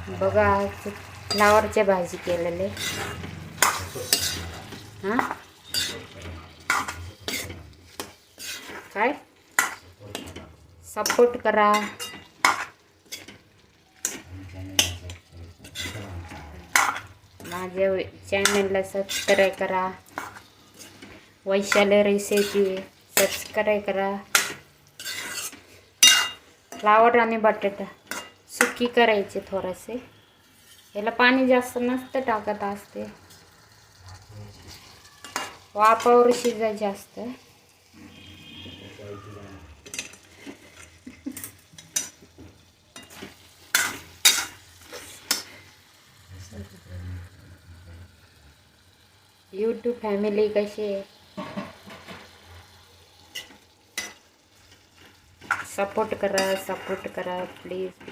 बघा आज फ्लावरची भाजी केलेली. हां काय सपोर्ट करा. माझ्या चॅनलला सबस्क्राईब करा. वैशाली रेसिपी सबस्क्राईब करा. फ्लावर आणि बटाटा सुकी करायचे थोडेसे. याला पाणी जास्त नसतं टाकत असते. वाफावर शिजायचे असतं. यूट्यूब फॅमिली कशी आहे? सपोर्ट करा प्लीज.